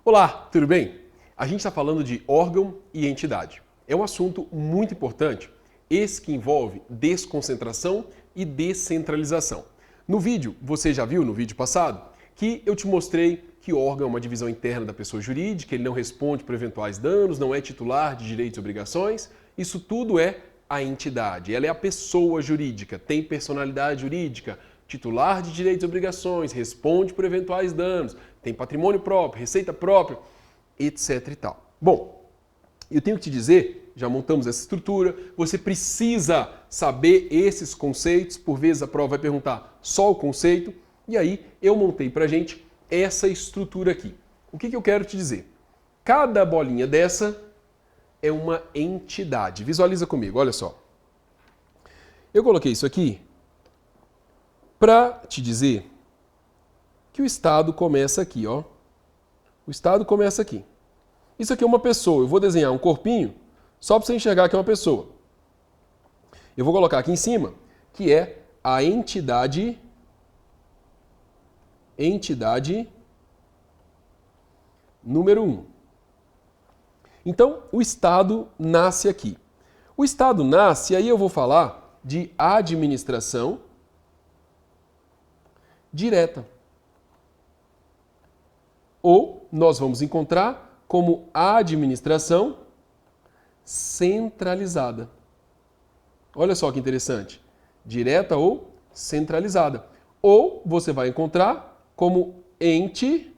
Olá, tudo bem? A gente está falando de órgão e entidade. É um assunto muito importante, esse que envolve desconcentração e descentralização. No vídeo, você já viu no vídeo passado, que eu te mostrei que órgão é uma divisão interna da pessoa jurídica, ele não responde por eventuais danos, não é titular de direitos e obrigações. Isso tudo é a entidade, ela é a pessoa jurídica, tem personalidade jurídica, titular de direitos e obrigações, responde por eventuais danos, tem patrimônio próprio, receita própria, etc e tal. Bom, eu tenho que te dizer, já montamos essa estrutura, você precisa saber esses conceitos, por vezes a prova vai perguntar só o conceito, e aí eu montei pra gente essa estrutura aqui. O que eu quero te dizer? Cada bolinha dessa é uma entidade. Visualiza comigo, olha só. Eu coloquei isso aqui para te dizer que o Estado começa aqui, ó. O Estado começa aqui. Isso aqui é uma pessoa. Eu vou desenhar um corpinho só para você enxergar que é uma pessoa. Eu vou colocar aqui em cima, que é a entidade número 1. Então, o Estado nasce aqui. O Estado nasce, e aí eu vou falar de administração direta. Ou nós vamos encontrar como administração centralizada. Olha só que interessante. Direta ou centralizada. Ou você vai encontrar como ente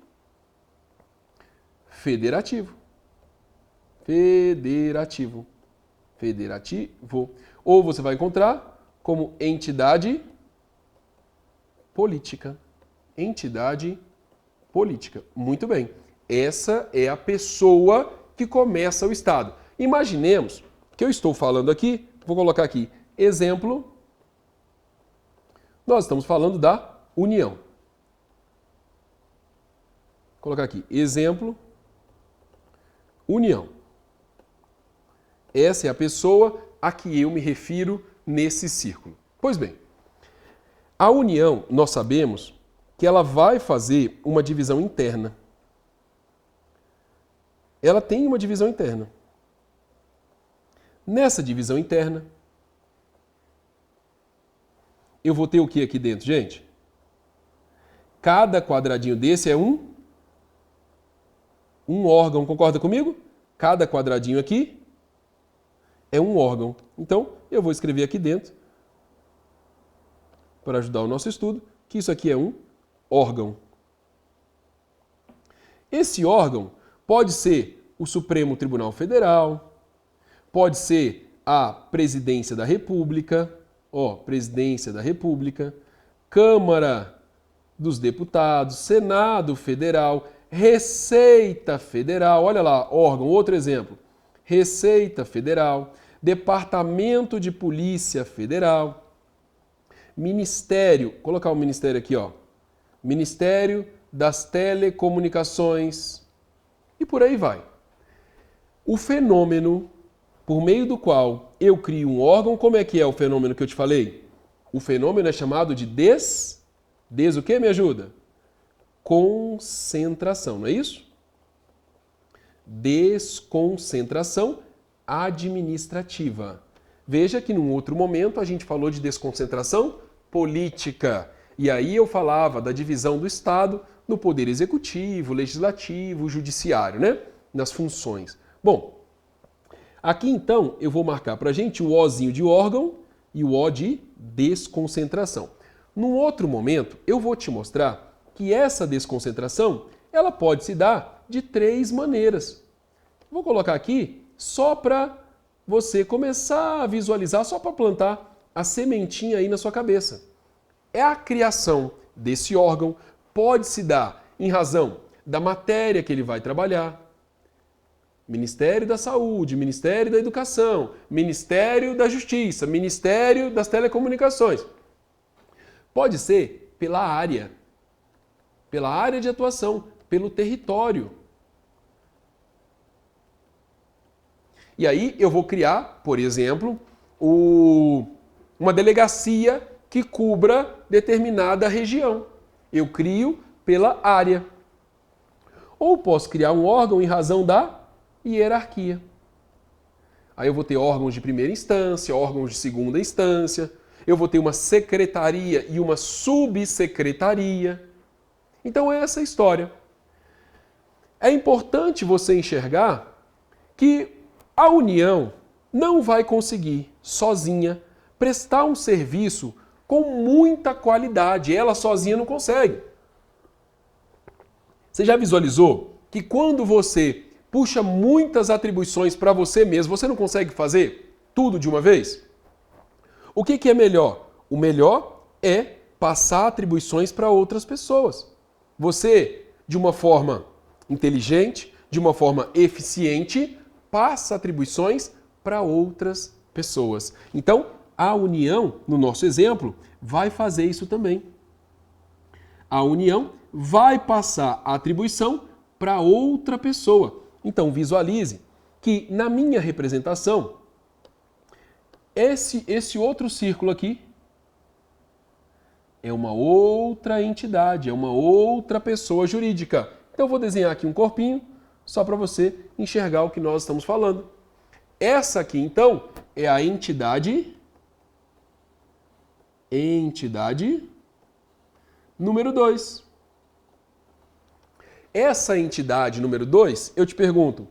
federativo. Federativo. Ou você vai encontrar como entidade política. Entidade política. Muito bem. Essa é a pessoa que começa o Estado. Imaginemos que eu estou falando aqui, vou colocar aqui, exemplo, nós estamos falando da União. Vou colocar aqui, exemplo, União. Essa é a pessoa a que eu me refiro nesse círculo. Pois bem, a União, nós sabemos que ela vai fazer uma divisão interna. Ela tem uma divisão interna. Nessa divisão interna, eu vou ter o que aqui dentro, gente? Cada quadradinho desse é um órgão, concorda comigo? Cada quadradinho aqui é um órgão. Então, eu vou escrever aqui dentro, para ajudar o nosso estudo, que isso aqui é um órgão. Esse órgão pode ser o Supremo Tribunal Federal, pode ser a Presidência da República, Presidência da República, Câmara dos Deputados, Senado Federal, Receita Federal, olha lá, órgão, outro exemplo, Receita Federal, Departamento de Polícia Federal, Ministério, colocar o Ministério aqui, ó, Ministério das Telecomunicações e por aí vai. O fenômeno por meio do qual eu crio um órgão, como é que é o fenômeno que eu te falei? O fenômeno é chamado de o quê? Me ajuda? Concentração, não é isso? Desconcentração administrativa. Veja que num outro momento a gente falou de desconcentração política. E aí eu falava da divisão do Estado no poder executivo, legislativo, judiciário, né? Nas funções. Bom, aqui então eu vou marcar para a gente o Ozinho de órgão e o O de desconcentração. Num outro momento eu vou te mostrar que essa desconcentração ela pode se dar de 3 maneiras. Vou colocar aqui só para você começar a visualizar, só para plantar a sementinha aí na sua cabeça. É a criação desse órgão, pode se dar em razão da matéria que ele vai trabalhar. Ministério da Saúde, Ministério da Educação, Ministério da Justiça, Ministério das Telecomunicações. Pode ser pela área de atuação, pelo território. E aí eu vou criar, por exemplo, uma delegacia que cubra determinada região. Eu crio pela área. Ou posso criar um órgão em razão da hierarquia. Aí eu vou ter órgãos de primeira instância, órgãos de segunda instância, eu vou ter uma secretaria e uma subsecretaria. Então é essa a história. É importante você enxergar que a União não vai conseguir, sozinha, prestar um serviço com muita qualidade. Ela sozinha não consegue. Você já visualizou que quando você puxa muitas atribuições para você mesmo, você não consegue fazer tudo de uma vez? O que é melhor? O melhor é passar atribuições para outras pessoas. Você, de uma forma inteligente, de uma forma eficiente, passa atribuições para outras pessoas. Então, a União, no nosso exemplo, vai fazer isso também. A União vai passar a atribuição para outra pessoa. Então, visualize que na minha representação, esse outro círculo aqui é uma outra entidade, é uma outra pessoa jurídica. Então, eu vou desenhar aqui um corpinho só para você enxergar o que nós estamos falando. Essa aqui, então, é a entidade número 2. Essa entidade número 2, eu te pergunto,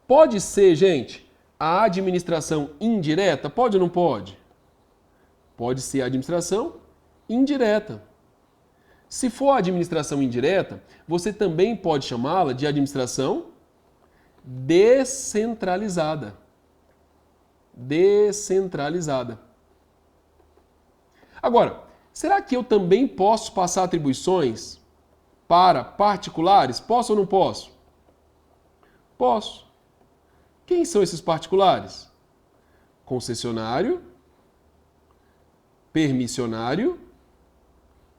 pode ser, gente, a administração indireta? Pode ou não pode? Pode ser a administração indireta. Se for a administração indireta, você também pode chamá-la de administração descentralizada. Descentralizada. Agora, será que eu também posso passar atribuições para particulares? Posso ou não posso? Posso. Quem são esses particulares? Concessionário, permissionário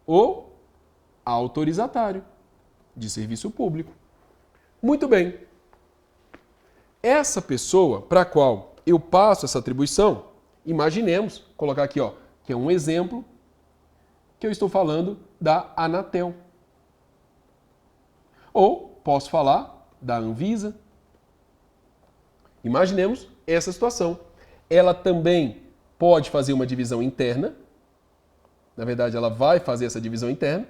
ou autorizatário de serviço público. Muito bem. Essa pessoa para a qual eu passo essa atribuição, imaginemos, colocar aqui, ó, que é um exemplo que eu estou falando da Anatel. Ou posso falar da Anvisa. Imaginemos essa situação. Ela também pode fazer uma divisão interna. Na verdade, ela vai fazer essa divisão interna.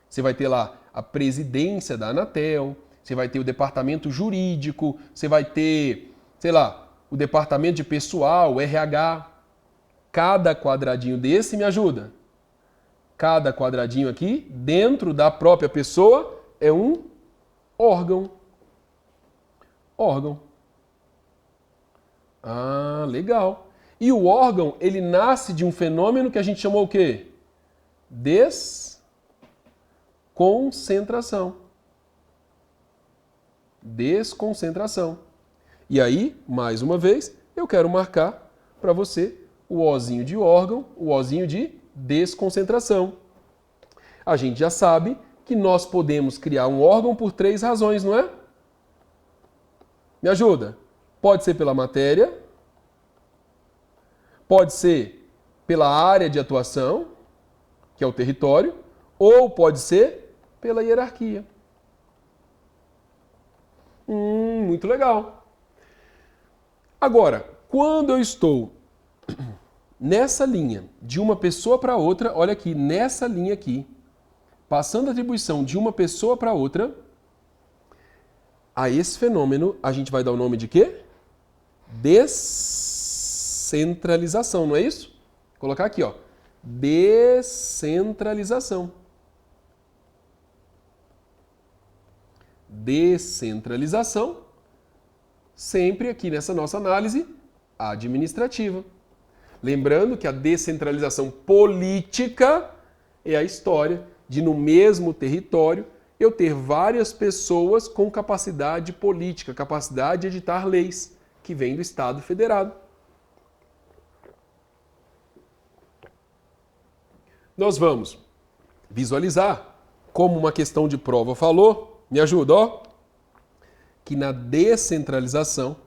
Você vai ter lá a presidência da Anatel, você vai ter o departamento jurídico, você vai ter, sei lá, o departamento de pessoal, o RH. Cada quadradinho desse me ajuda. Cada quadradinho aqui, dentro da própria pessoa, é um órgão. Órgão. Ah, legal. E o órgão, ele nasce de um fenômeno que a gente chamou o quê? Desconcentração. Desconcentração. E aí, mais uma vez, eu quero marcar para você o Ozinho de órgão, o Ozinho de desconcentração. A gente já sabe que nós podemos criar um órgão por 3 razões, não é? Me ajuda? Pode ser pela matéria, pode ser pela área de atuação, que é o território, ou pode ser pela hierarquia. Muito legal. Agora, quando eu estou nessa linha de uma pessoa para outra, olha aqui, nessa linha aqui, passando a atribuição de uma pessoa para outra, a esse fenômeno a gente vai dar o nome de quê? Descentralização, não é isso? Vou colocar aqui, ó. Descentralização. Descentralização, sempre aqui nessa nossa análise administrativa. Lembrando que a descentralização política é a história de, no mesmo território, eu ter várias pessoas com capacidade política, capacidade de editar leis, que vem do Estado federado. Nós vamos visualizar, como uma questão de prova falou, me ajuda, ó, que na descentralização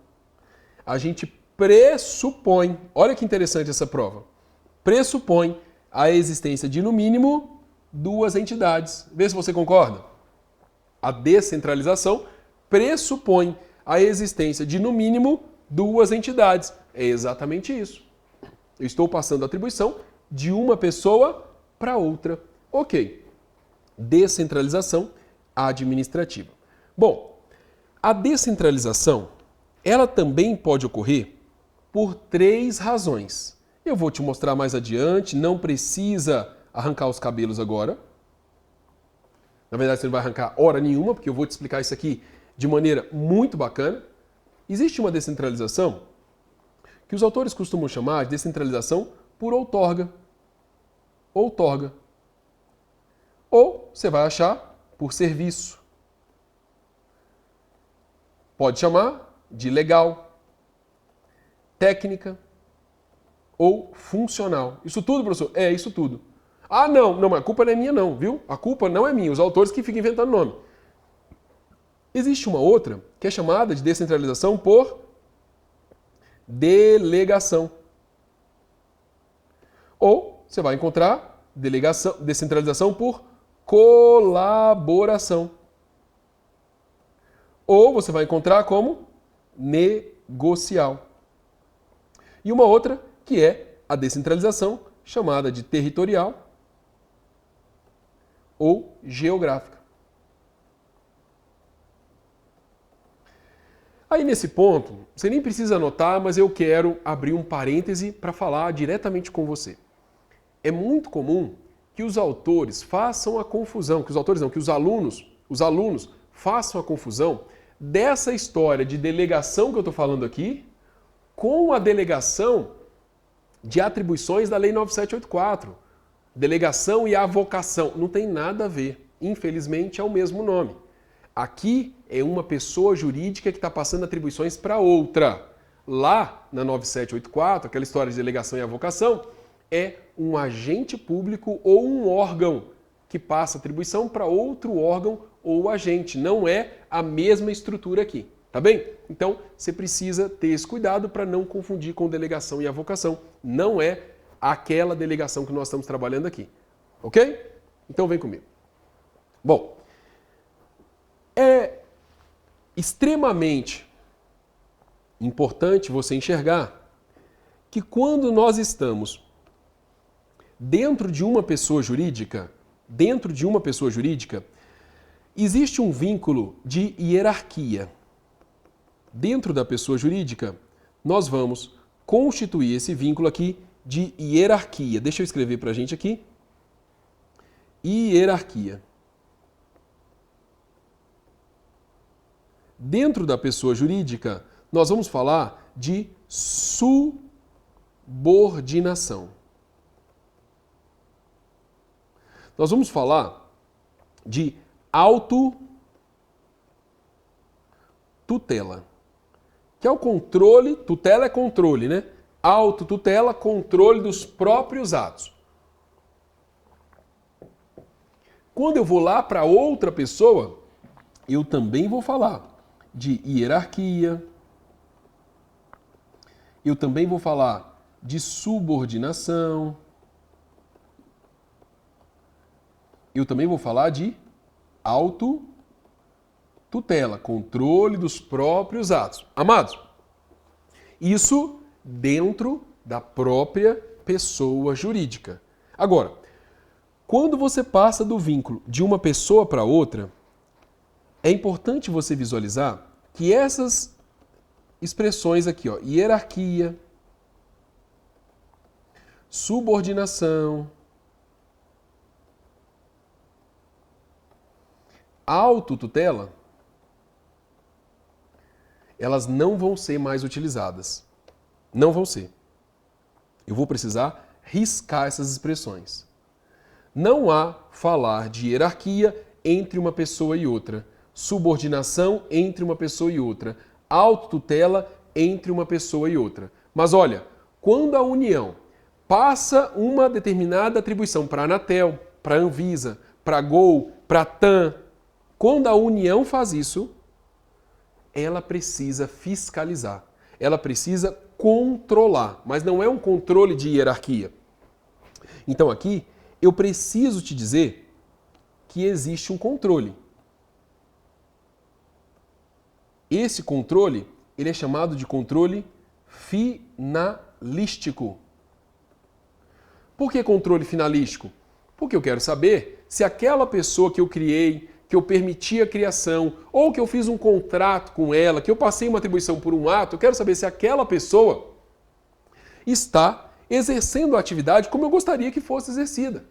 a gente pressupõe, olha que interessante essa prova, pressupõe a existência de, no mínimo, 2 entidades. Vê se você concorda. A descentralização pressupõe a existência de, no mínimo, duas entidades. É exatamente isso. Eu estou passando a atribuição de uma pessoa para outra. Ok. Descentralização administrativa. Bom, a descentralização, ela também pode ocorrer por três razões. Eu vou te mostrar mais adiante, não precisa arrancar os cabelos agora. Na verdade, você não vai arrancar hora nenhuma, porque eu vou te explicar isso aqui de maneira muito bacana. Existe uma descentralização que os autores costumam chamar de descentralização por outorga. Outorga. Ou você vai achar por serviço. Pode chamar de legal, técnica ou funcional. Isso tudo, professor? É, isso tudo. Ah, não, mas a culpa não é minha não, viu? A culpa não é minha, os autores que ficam inventando nome. Existe uma outra que é chamada de descentralização por delegação. Ou você vai encontrar descentralização por colaboração. Ou você vai encontrar como negocial. E uma outra que é a descentralização chamada de territorial ou geográfica. Aí nesse ponto, você nem precisa anotar, mas eu quero abrir um parêntese para falar diretamente com você. É muito comum que os autores façam a confusão, que os alunos façam a confusão dessa história de delegação que eu estou falando aqui com a delegação de atribuições da Lei 9784. Delegação e avocação. Não tem nada a ver. Infelizmente é o mesmo nome. Aqui é uma pessoa jurídica que está passando atribuições para outra. Lá na 9784, aquela história de delegação e avocação, é um agente público ou um órgão que passa atribuição para outro órgão ou agente. Não é a mesma estrutura aqui. Tá bem? Então, você precisa ter esse cuidado para não confundir com delegação e avocação. Não é aquela delegação que nós estamos trabalhando aqui. Ok? Então, vem comigo. Bom, é extremamente importante você enxergar que quando nós estamos dentro de uma pessoa jurídica, existe um vínculo de hierarquia. Dentro da pessoa jurídica, nós vamos constituir esse vínculo aqui de hierarquia. Deixa eu escrever para a gente aqui. Hierarquia. Dentro da pessoa jurídica, nós vamos falar de subordinação. Nós vamos falar de autotutela. Que é o controle, tutela é controle, né? Autotutela, controle dos próprios atos. Quando eu vou lá para outra pessoa, eu também vou falar de hierarquia, eu também vou falar de subordinação, eu também vou falar de autotutela, controle dos próprios atos. Amados, isso dentro da própria pessoa jurídica. Agora, quando você passa do vínculo de uma pessoa para outra, é importante você visualizar que essas expressões aqui, ó, hierarquia, subordinação, autotutela, elas não vão ser mais utilizadas. Não vão ser. Eu vou precisar riscar essas expressões. Não há falar de hierarquia entre uma pessoa e outra, subordinação entre uma pessoa e outra, autotutela entre uma pessoa e outra. Mas olha, quando a União passa uma determinada atribuição para a Anatel, para a Anvisa, para a Gol, para a TAM, quando a União faz isso, ela precisa fiscalizar, ela precisa controlar, mas não é um controle de hierarquia. Então aqui eu preciso te dizer que existe um controle. Esse controle, ele é chamado de controle finalístico. Por que controle finalístico? Porque eu quero saber se aquela pessoa que eu criei, que eu permiti a criação, ou que eu fiz um contrato com ela, que eu passei uma atribuição por um ato, eu quero saber se aquela pessoa está exercendo a atividade como eu gostaria que fosse exercida.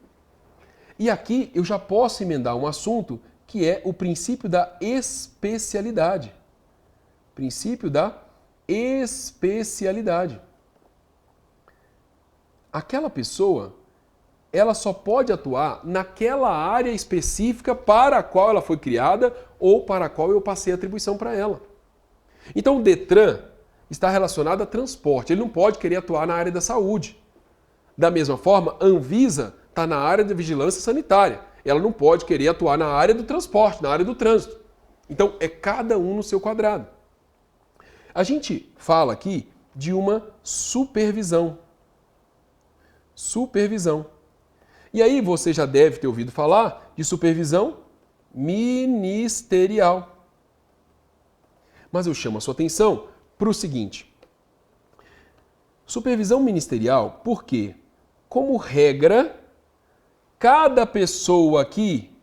E aqui eu já posso emendar um assunto que é o princípio da especialidade. Princípio da especialidade. Aquela pessoa, ela só pode atuar naquela área específica para a qual ela foi criada ou para a qual eu passei a atribuição para ela. Então o Detran está relacionado a transporte, ele não pode querer atuar na área da saúde. Da mesma forma, a Anvisa está na área de vigilância sanitária, ela não pode querer atuar na área do transporte, na área do trânsito. Então é cada um no seu quadrado. A gente fala aqui de uma supervisão. Supervisão. E aí você já deve ter ouvido falar de supervisão ministerial. Mas eu chamo a sua atenção para o seguinte. Supervisão ministerial, por quê? Como regra, cada pessoa aqui,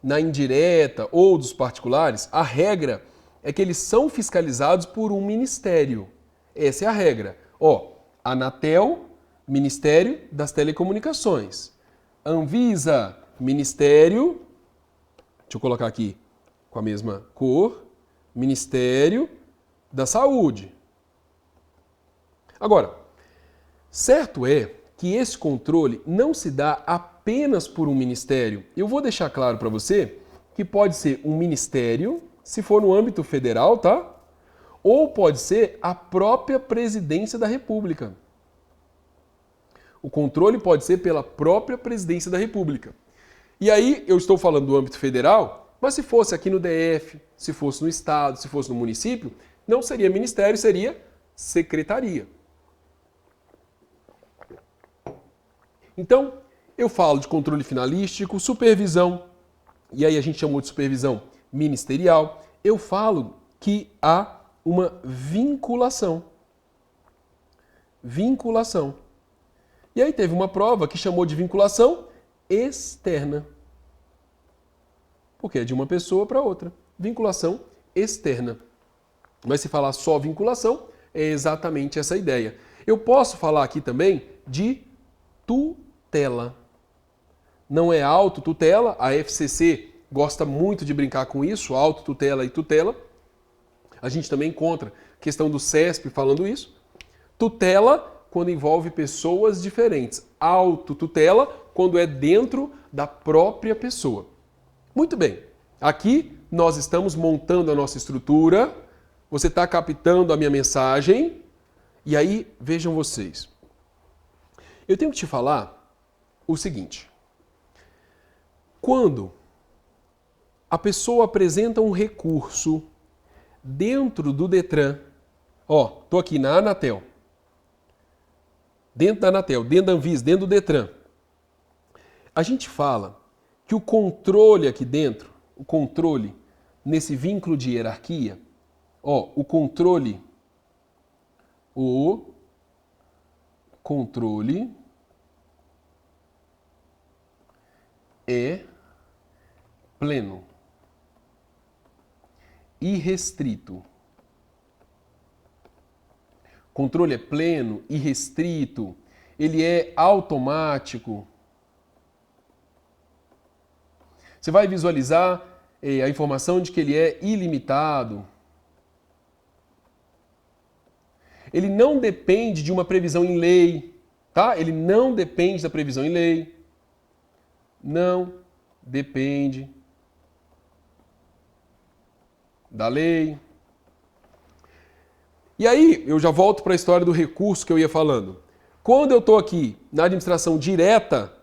na indireta ou dos particulares, a regra é que eles são fiscalizados por um ministério. Essa é a regra. Anatel, Ministério das Telecomunicações. Anvisa, Ministério, deixa eu colocar aqui com a mesma cor, Ministério da Saúde. Agora, certo é que esse controle não se dá apenas por um ministério. Eu vou deixar claro para você que pode ser um ministério, se for no âmbito federal, tá? Ou pode ser a própria Presidência da República. O controle pode ser pela própria Presidência da República. E aí eu estou falando do âmbito federal, mas se fosse aqui no DF, se fosse no estado, se fosse no município, não seria ministério, seria secretaria. Então, eu falo de controle finalístico, supervisão, e aí a gente chamou de supervisão ministerial. Eu falo que há uma vinculação. Vinculação. E aí teve uma prova que chamou de vinculação externa. Porque é de uma pessoa para outra. Vinculação externa. Mas se falar só vinculação, é exatamente essa ideia. Eu posso falar aqui também de tutela. Não é autotutela, a FCC gosta muito de brincar com isso, autotutela e tutela. A gente também encontra questão do CESP falando isso. Tutela quando envolve pessoas diferentes. Autotutela quando é dentro da própria pessoa. Muito bem, aqui nós estamos montando a nossa estrutura, você está captando a minha mensagem, e aí vejam vocês. Eu tenho que te falar o seguinte. Quando a pessoa apresenta um recurso dentro do Detran, estou aqui na Anatel, dentro da Anatel, dentro da Anvisa, dentro do Detran, a gente fala que o controle aqui dentro, o controle nesse vínculo de hierarquia, o controle é pleno, irrestrito. Controle é pleno, irrestrito, ele é automático. Você vai visualizar a informação de que ele é ilimitado. Ele não depende de uma previsão em lei, tá? Ele não depende da previsão em lei. Não depende da lei. E aí, eu já volto para a história do recurso que eu ia falando. Quando eu estou aqui na administração direta,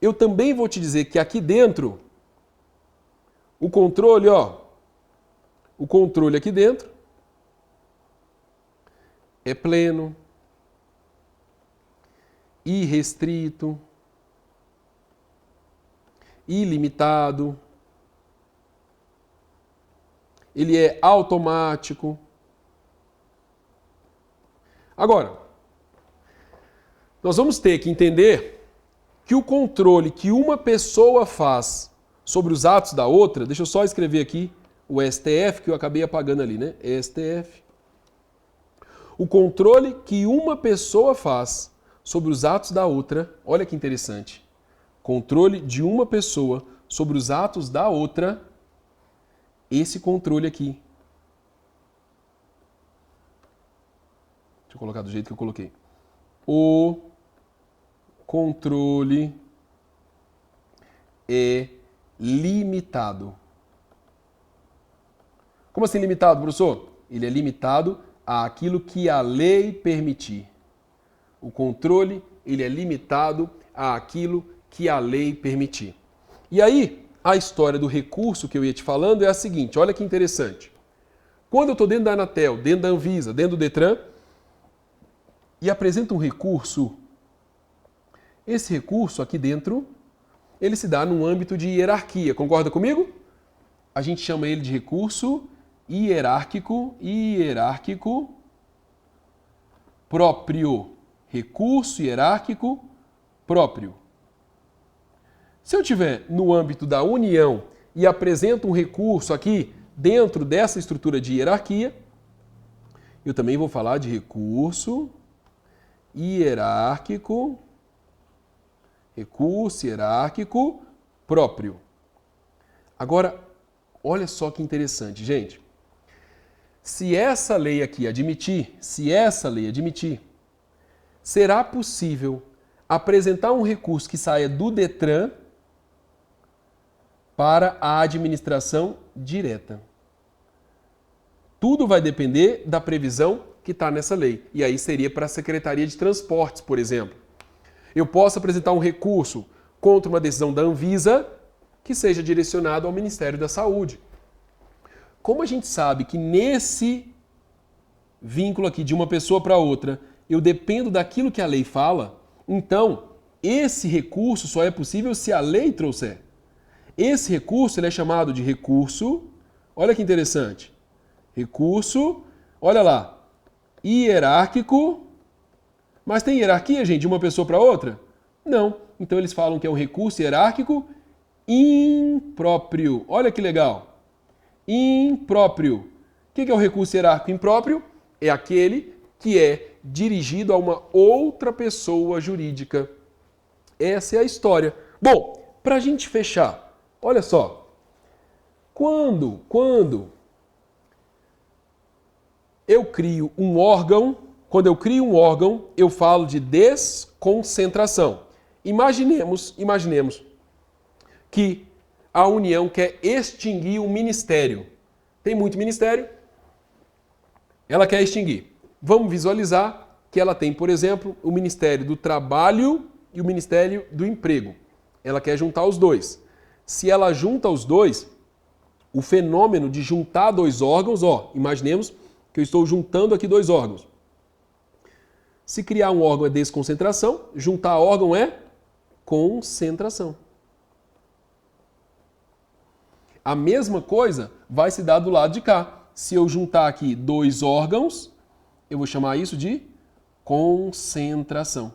eu também vou te dizer que aqui dentro, o controle, o controle aqui dentro é pleno, irrestrito, ilimitado ele é automático. Agora, nós vamos ter que entender que o controle que uma pessoa faz sobre os atos da outra, deixa eu só escrever aqui o STF, que eu acabei apagando ali, né? STF. O controle que uma pessoa faz sobre os atos da outra, olha que interessante. Controle de uma pessoa sobre os atos da outra, esse controle aqui. Deixa eu colocar do jeito que eu coloquei. O controle é limitado. Como assim limitado, professor? Ele é limitado àquilo que a lei permitir. O controle, ele é limitado àquilo que a lei permitir. E aí, a história do recurso que eu ia te falando é a seguinte, olha que interessante. Quando eu estou dentro da Anatel, dentro da Anvisa, dentro do Detran, e apresento um recurso, esse recurso aqui dentro, ele se dá num âmbito de hierarquia, concorda comigo? A gente chama ele de recurso hierárquico próprio. Recurso hierárquico próprio. Se eu estiver no âmbito da União e apresento um recurso aqui dentro dessa estrutura de hierarquia, eu também vou falar de recurso hierárquico próprio. Agora, olha só que interessante, gente. Se essa lei aqui admitir, será possível apresentar um recurso que saia do Detran para a administração direta. Tudo vai depender da previsão que está nessa lei. E aí seria para a Secretaria de Transportes, por exemplo. Eu posso apresentar um recurso contra uma decisão da Anvisa que seja direcionado ao Ministério da Saúde. Como a gente sabe que nesse vínculo aqui de uma pessoa para outra, eu dependo daquilo que a lei fala, então esse recurso só é possível se a lei trouxer. Esse recurso ele é chamado de recurso, olha que interessante, recurso, olha lá, hierárquico, mas tem hierarquia, gente, de uma pessoa para outra? Não. Então eles falam que é um recurso hierárquico impróprio. Olha que legal. Impróprio. O que é o recurso hierárquico impróprio? É aquele que é dirigido a uma outra pessoa jurídica. Essa é a história. Bom, para a gente fechar, olha só. Quando eu crio um órgão, eu falo de desconcentração. Imaginemos que a União quer extinguir o ministério. Tem muito ministério, ela quer extinguir. Vamos visualizar que ela tem, por exemplo, o Ministério do Trabalho e o Ministério do Emprego. Ela quer juntar os dois. Se ela junta os dois, o fenômeno de juntar dois órgãos, imaginemos que eu estou juntando aqui dois órgãos. Se criar um órgão é desconcentração, juntar órgão é concentração. A mesma coisa vai se dar do lado de cá. Se eu juntar aqui dois órgãos, eu vou chamar isso de concentração.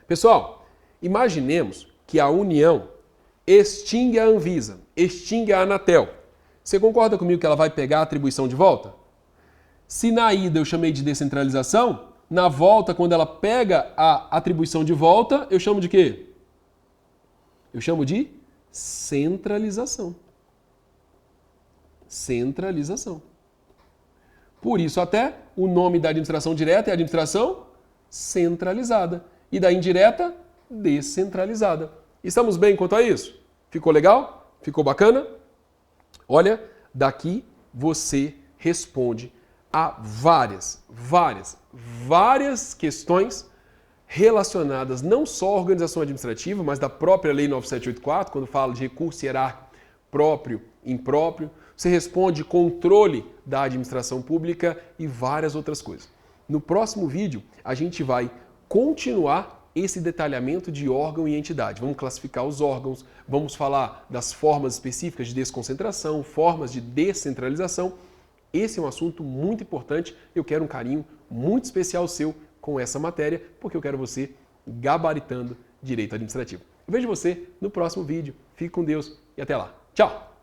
Pessoal, imaginemos que a União extingue a Anvisa, extingue a Anatel. Você concorda comigo que ela vai pegar a atribuição de volta? Se na ida eu chamei de descentralização, na volta, quando ela pega a atribuição de volta, eu chamo de quê? Eu chamo de centralização. Centralização. Por isso até o nome da administração direta é administração centralizada. E da indireta, descentralizada. Estamos bem quanto a isso? Ficou legal? Ficou bacana? Olha, daqui você responde a várias questões relacionadas não só à organização administrativa, mas da própria Lei 9784, quando fala de recurso hierárquico próprio, impróprio. Você responde controle da administração pública e várias outras coisas. No próximo vídeo, a gente vai continuar esse detalhamento de órgão e entidade. Vamos classificar os órgãos, vamos falar das formas específicas de desconcentração, formas de descentralização. Esse é um assunto muito importante. Eu quero um carinho muito especial seu com essa matéria, porque eu quero você gabaritando direito administrativo. Eu vejo você no próximo vídeo. Fique com Deus e até lá. Tchau!